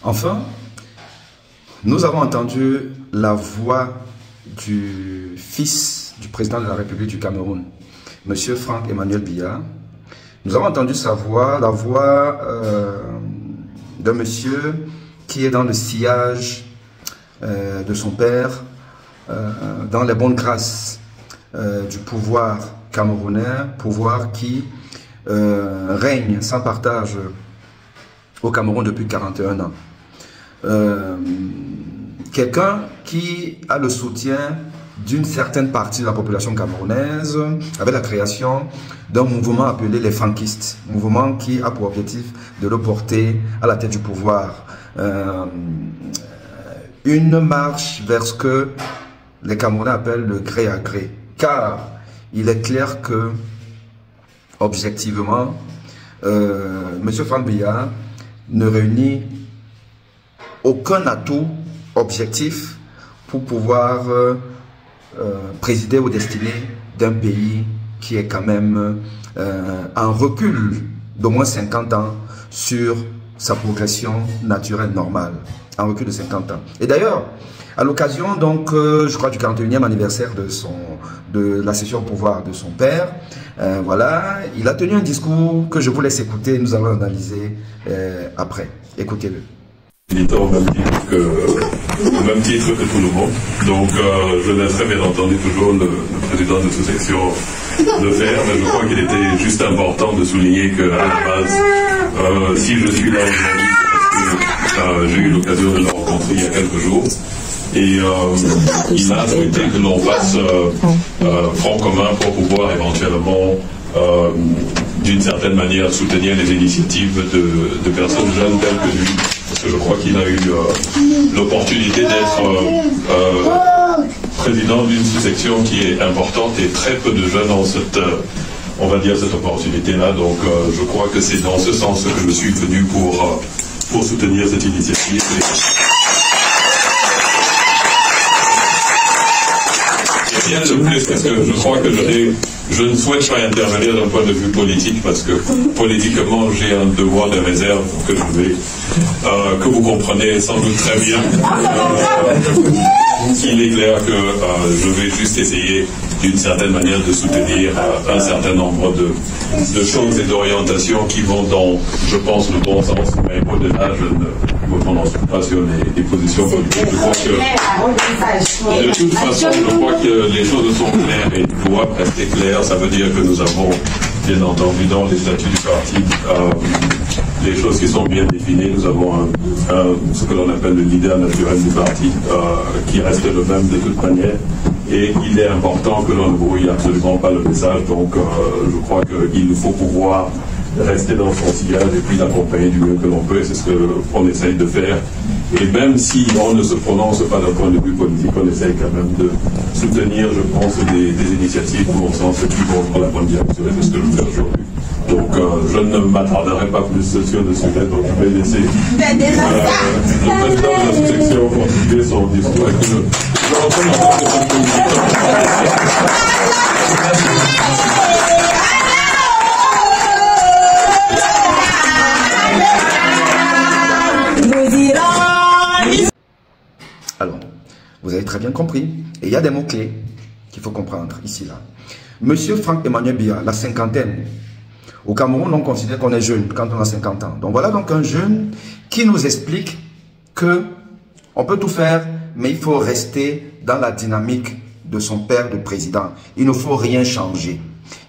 Enfin, nous avons entendu la voix du fils du président de la République du Cameroun, M. Franck Emmanuel Biya. Nous avons entendu sa voix, la voix d'un monsieur qui est dans le sillage de son père, dans les bonnes grâces du pouvoir camerounais, pouvoir qui règne sans partage au Cameroun depuis 41 ans. Quelqu'un qui a le soutien d'une certaine partie de la population camerounaise avec la création d'un mouvement appelé les Frankistes, mouvement qui a pour objectif de le porter à la tête du pouvoir. Une marche vers ce que les Camerounais appellent le gré à gré, car il est clair que, objectivement, M. Franck Biya ne réunit aucun atout objectif pour pouvoir présider aux destinées d'un pays qui est quand même en recul d'au moins 50 ans sur sa progression naturelle normale, en recul de 50 ans. Et d'ailleurs, à l'occasion donc, je crois du 41e anniversaire de la cession au pouvoir de son père, voilà, il a tenu un discours que je vous laisse écouter, nous allons analyser après. Écoutez-le. Militant au même titre que tout le monde. Donc je laisserai bien entendu toujours le président de sous-section le faire, mais je crois qu'il était juste important de souligner qu'à la base, si je suis là aujourd'hui, c'est parce que j'ai eu l'occasion de le rencontrer il y a quelques jours. Et il a souhaité que l'on fasse front commun pour pouvoir éventuellement, d'une certaine manière, soutenir les initiatives de personnes jeunes telles que lui. Parce que je crois qu'il a eu l'opportunité d'être président d'une sous-section qui est importante et très peu de jeunes ont cette, on va dire, cette opportunité-là. Donc je crois que c'est dans ce sens que je suis venu pour soutenir cette initiative. Rien de plus, parce que je crois que je ne souhaite pas intervenir d'un point de vue politique, parce que politiquement j'ai un devoir de réserve que je vais, que vous comprenez sans doute très bien. Il est clair que je vais juste essayer d'une certaine manière de soutenir un certain nombre de choses et d'orientations qui vont dans, je pense, le bon sens, mais au-delà, je ne me prononce pas sur les positions politiques. Je crois que, de toute façon, je crois que les choses sont claires et doivent rester claires. Ça veut dire que nous avons, bien entendu, dans les statuts du parti, les choses qui sont bien définies. Nous avons ce que l'on appelle le leader naturel du parti, qui reste le même de toute manière. Et il est important que l'on ne brouille absolument pas le message. Donc, je crois qu'il faut pouvoir rester dans son sillage et puis l'accompagner du mieux que l'on peut. Et c'est ce qu'on essaye de faire. Et même si on ne se prononce pas d'un point de vue politique, on essaye quand même de soutenir, je pense, des initiatives pour le sens qui vont dans la bonne direction. Et c'est ce que je fais aujourd'hui. Donc, je ne m'attarderai pas plus sur le sujet, donc je vais laisser le président de la sous-section continuer son discours. Alors, vous avez très bien compris. Et il y a des mots-clés qu'il faut comprendre ici, là. Monsieur Franck Emmanuel Biya, la cinquantaine. Au Cameroun, on considère qu'on est jeune quand on a 50 ans. Donc voilà donc un jeune qui nous explique que on peut tout faire, mais il faut rester dans la dynamique de son père de président. Il ne faut rien changer.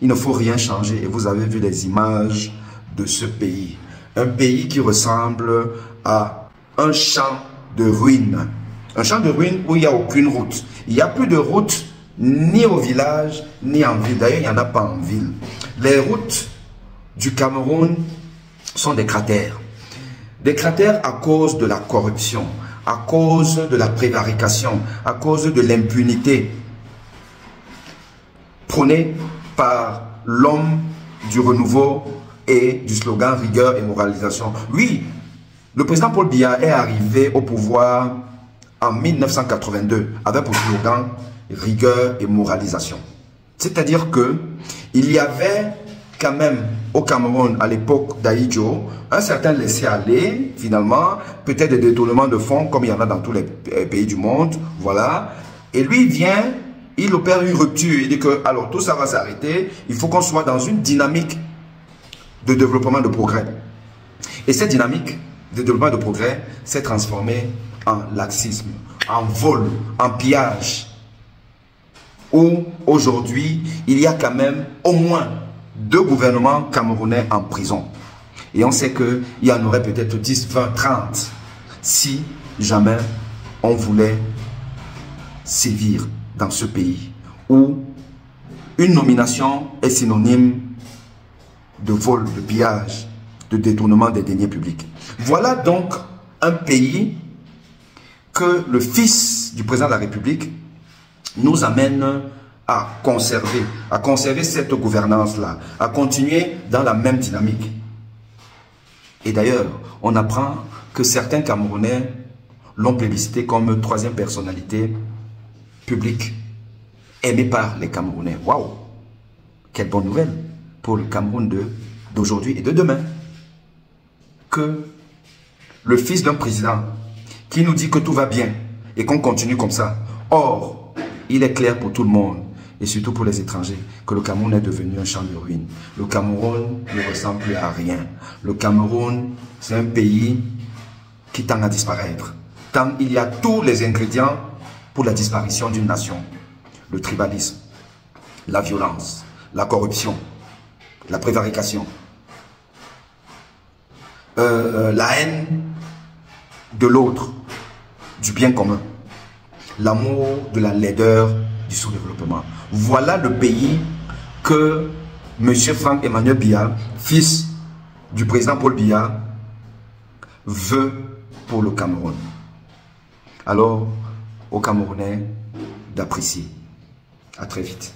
Il ne faut rien changer. Et vous avez vu les images de ce pays. Un pays qui ressemble à un champ de ruines. Un champ de ruines où il n'y a aucune route. Il n'y a plus de route ni au village, ni en ville. D'ailleurs, il n'y en a pas en ville. Les routes du Cameroun sont des cratères. Des cratères à cause de la corruption, à cause de la prévarication, à cause de l'impunité prônée par l'homme du renouveau et du slogan rigueur et moralisation. Oui, le président Paul Biya est arrivé au pouvoir en 1982 avec pour slogan rigueur et moralisation. C'est-à-dire que il y avait quand même au Cameroun à l'époque d'Ahidjo un certain laisser-aller, finalement, peut-être des détournements de fonds comme il y en a dans tous les pays du monde, voilà. Et lui il vient, il opère une rupture, il dit que alors tout ça va s'arrêter, il faut qu'on soit dans une dynamique de développement de progrès. Et cette dynamique de développement de progrès s'est transformée en laxisme, en vol, en pillage, où aujourd'hui il y a quand même au moins 2 gouvernements camerounais en prison. Et on sait qu'il y en aurait peut-être 10, 20, 30 si jamais on voulait sévir dans ce pays où une nomination est synonyme de vol, de pillage, de détournement des deniers publics. Voilà donc un pays que le fils du président de la République nous amène à conserver cette gouvernance-là, à continuer dans la même dynamique. Et d'ailleurs, on apprend que certains Camerounais l'ont plébiscité comme 3e personnalité publique, aimée par les Camerounais. Waouh! Quelle bonne nouvelle pour le Cameroun d'aujourd'hui et de demain. Que le fils d'un président qui nous dit que tout va bien et qu'on continue comme ça. Or, il est clair pour tout le monde, et surtout pour les étrangers, que le Cameroun est devenu un champ de ruines. Le Cameroun ne ressemble plus à rien. Le Cameroun, c'est un pays qui tend à disparaître. Tant il y a tous les ingrédients pour la disparition d'une nation. Le tribalisme, la violence, la corruption, la prévarication, la haine de l'autre, du bien commun, l'amour de la laideur du sous-développement. Voilà le pays que M. Franck-Emmanuel Biya, fils du président Paul Biya, veut pour le Cameroun. Alors, aux Camerounais d'apprécier. À très vite.